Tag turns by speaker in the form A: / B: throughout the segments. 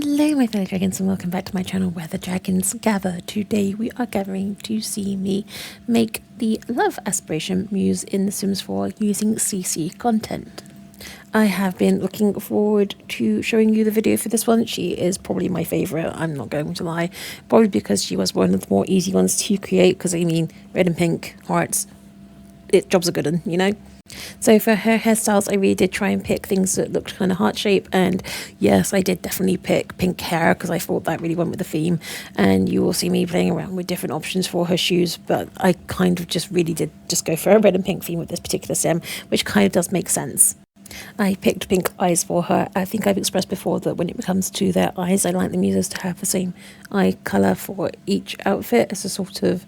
A: Hello my fellow dragons and welcome back to my channel where the dragons gather. Today we are gathering to see me make the love aspiration muse in The Sims 4 using CC content. I have been looking forward to showing you the video for this one. She is probably my favourite, I'm not going to lie. Probably because she was one of the more easy ones to create because I mean red and pink hearts, job's a good one, you know. So for her hairstyles, I really did try and pick things that looked kind of heart-shaped, and yes, I did definitely pick pink hair because I thought that really went with the theme, and you will see me playing around with different options for her shoes, but I kind of just really did just go for a red and pink theme with this particular sim, which kind of does make sense. I picked pink eyes for her. I think I've expressed before that when it comes to their eyes, I like the muses to have the same eye colour for each outfit as a sort of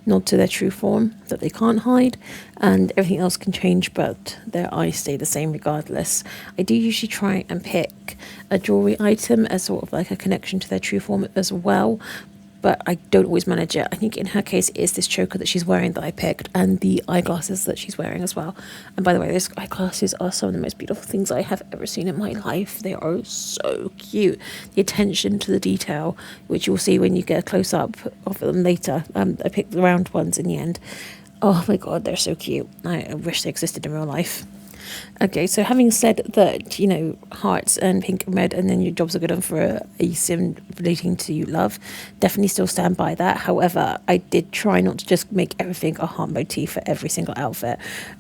A: nod to their true form that they can't hide, and everything else can change but their eyes stay the same regardless. I do usually try and pick a jewellery item as sort of like a connection to their true form as well, but I don't always manage it. I think in her case it is this choker that she's wearing that I picked, and the eyeglasses that she's wearing as well. And by the way, those eyeglasses are some of the most beautiful things I have ever seen in my life. They are so cute. The attention to the detail, which you'll see when you get a close-up of them later. I picked the round ones in the end. Oh my god, they're so cute. I wish they existed in real life. Okay, so having said that, you know, hearts and pink and red, and then your jobs are good on for a sim relating to love, definitely still stand by that. However, I did try not to just make everything a heart motif for every single outfit.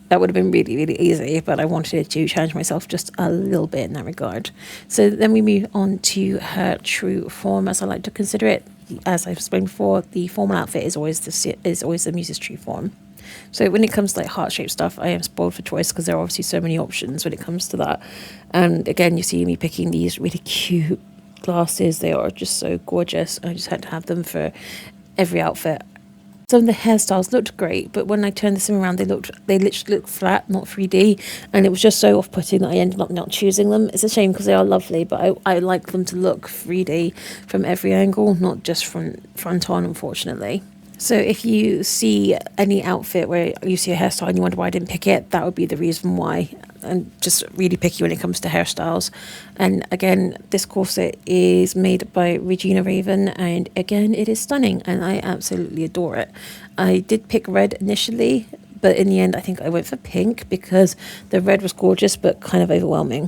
A: That would have been really, really easy, but I wanted to challenge myself just a little bit in that regard. So then we move on to her true form, as I like to consider it. As I've explained before, the formal outfit is always the muse's true form. So when it comes to like heart-shaped stuff, I am spoiled for choice because there are obviously so many options when it comes to that. And again, you see me picking these really cute glasses. They are just so gorgeous. I just had to have them for every outfit. Some of the hairstyles looked great, but when I turned the sim around, they literally looked flat, not 3D, and it was just so off-putting that I ended up not choosing them. It's a shame because they are lovely, but I like them to look 3D from every angle, not just from front on, unfortunately. So if you see any outfit where you see a hairstyle and you wonder why I didn't pick it, that would be the reason why. I'm just really picky when it comes to hairstyles. And again, this corset is made by Regina Raven, and again, it is stunning and I absolutely adore it. I did pick red initially, but in the end I think I went for pink because the red was gorgeous but kind of overwhelming.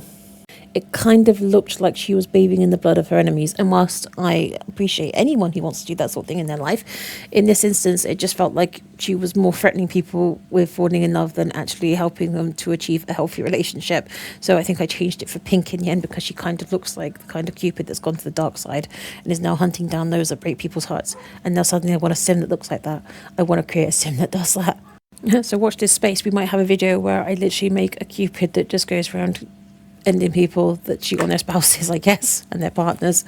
A: It kind of looked like she was bathing in the blood of her enemies, and whilst I appreciate anyone who wants to do that sort of thing in their life, in this instance it just felt like she was more threatening people with falling in love than actually helping them to achieve a healthy relationship. So I think I changed it for pink in the end because she kind of looks like the kind of Cupid that's gone to the dark side and is now hunting down those that break people's hearts, and now suddenly I want a sim that looks like that. I want to create a sim that does that. So watch this space. We might have a video where I literally make a Cupid that just goes around ending people that cheat on their spouses, I guess, and their partners.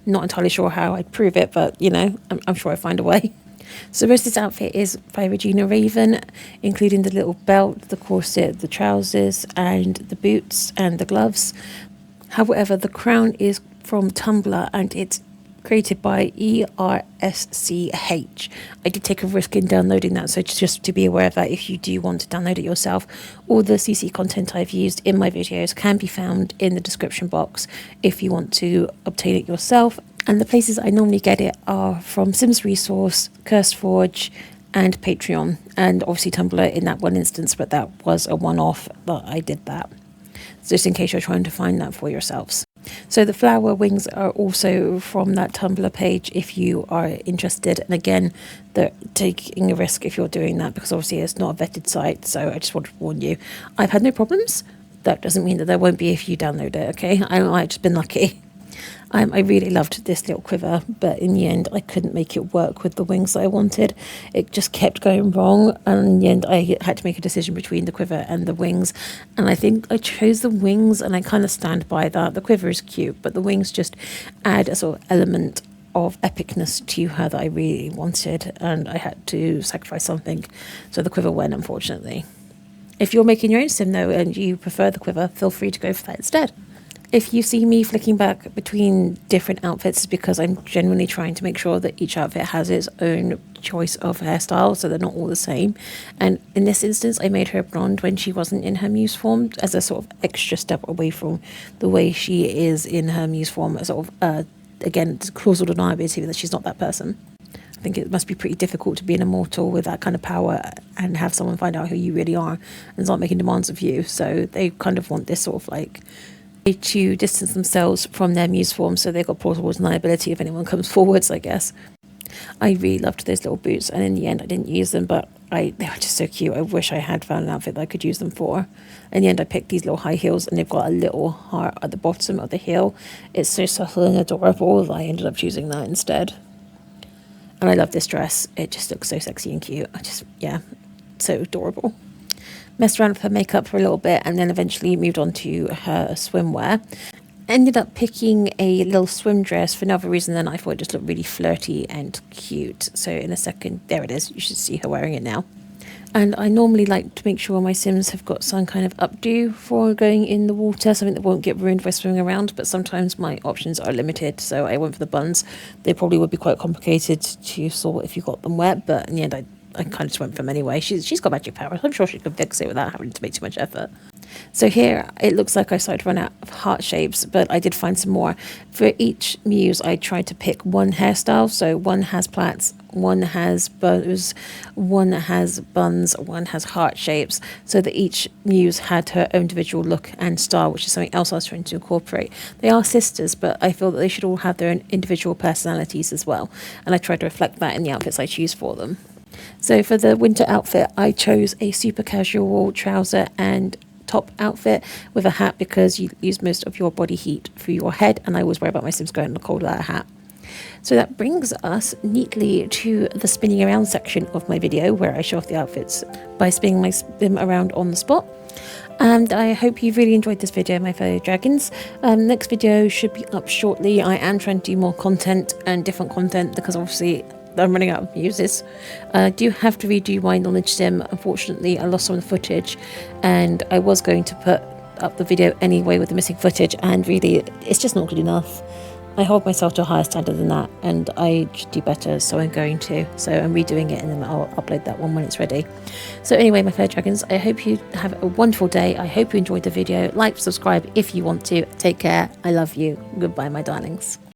A: Not entirely sure how I'd prove it, but you know, I'm sure I'd find a way. So most of this outfit is by Regina Raven, including the little belt, the corset, the trousers, and the boots and the gloves. However, the crown is from Tumblr and it's created by ERSCH. I did take a risk in downloading that, so just to be aware of that if you do want to download it yourself. All the CC content I've used in my videos can be found in the description box if you want to obtain it yourself. And the places I normally get it are from Sims Resource, Curseforge, and Patreon, and obviously Tumblr in that one instance, but that was a one-off that I did that. So just in case you're trying to find that for yourselves. So the flower wings are also from that Tumblr page if you are interested. And again, they're taking a risk if you're doing that because obviously it's not a vetted site. So I just want to warn you. I've had no problems. That doesn't mean that there won't be if you download it, okay? I've just been lucky. I really loved this little quiver, but in the end I couldn't make it work with the wings that I wanted. It just kept going wrong, and in the end I had to make a decision between the quiver and the wings, and I think I chose the wings, and I kind of stand by that. The quiver is cute, but the wings just add a sort of element of epicness to her that I really wanted, and I had to sacrifice something, so the quiver went, unfortunately. If you're making your own sim though and you prefer the quiver, feel free to go for that instead. If you see me flicking back between different outfits, it's because I'm genuinely trying to make sure that each outfit has its own choice of hairstyle, so they're not all the same. And in this instance, I made her blonde when she wasn't in her Muse form, as a sort of extra step away from the way she is in her Muse form, a sort of, again, causal deniability that she's not that person. I think it must be pretty difficult to be an immortal with that kind of power and have someone find out who you really are and start making demands of you. So they kind of want this sort of like to distance themselves from their Muse form, so they've got plausible deniability if anyone comes forwards, I guess. I really loved those little boots, and in the end I didn't use them, but they were just so cute. I wish I had found an outfit that I could use them for. In the end I picked these little high heels, and they've got a little heart at the bottom of the heel. It's so subtle and adorable that I ended up choosing that instead. And I love this dress. It just looks so sexy and cute. Yeah, so adorable. Messed around with her makeup for a little bit and then eventually moved on to her swimwear. Ended up picking a little swim dress for no other reason than I thought it just looked really flirty and cute. So in a second, there it is. You should see her wearing it now. And I normally like to make sure my Sims have got some kind of updo for going in the water, something that won't get ruined by swimming around, but sometimes my options are limited, so I went for the buns. They probably would be quite complicated to sort if you got them wet, but in the end I kind of just went for them anyway. She's got magic powers. I'm sure she could fix it without having to make too much effort. So here, it looks like I started to run out of heart shapes, but I did find some more. For each Muse, I tried to pick one hairstyle. So one has plaits, one has bows, one has buns, one has heart shapes, so that each Muse had her own individual look and style, which is something else I was trying to incorporate. They are sisters, but I feel that they should all have their own individual personalities as well, and I tried to reflect that in the outfits I choose for them. So for the winter outfit, I chose a super casual trouser and top outfit with a hat because you use most of your body heat through your head, and I always worry about my Sims going in the cold without a hat. So that brings us neatly to the spinning around section of my video, where I show off the outfits by spinning my Sim around on the spot. And I hope you've really enjoyed this video, my fellow dragons. Next video should be up shortly. I am trying to do more content and different content because obviously I'm running out of Muses. I do have to redo my knowledge sim. Unfortunately, I lost some of the footage, and I was going to put up the video anyway with the missing footage, and really it's just not good enough. I hold myself to a higher standard than that, and I should do better, so I'm going to. So I'm redoing it, and then I'll upload that one when it's ready. So anyway, my fellow dragons, I hope you have a wonderful day. I hope you enjoyed the video. Like, subscribe if you want to. Take care. I love you. Goodbye, my darlings.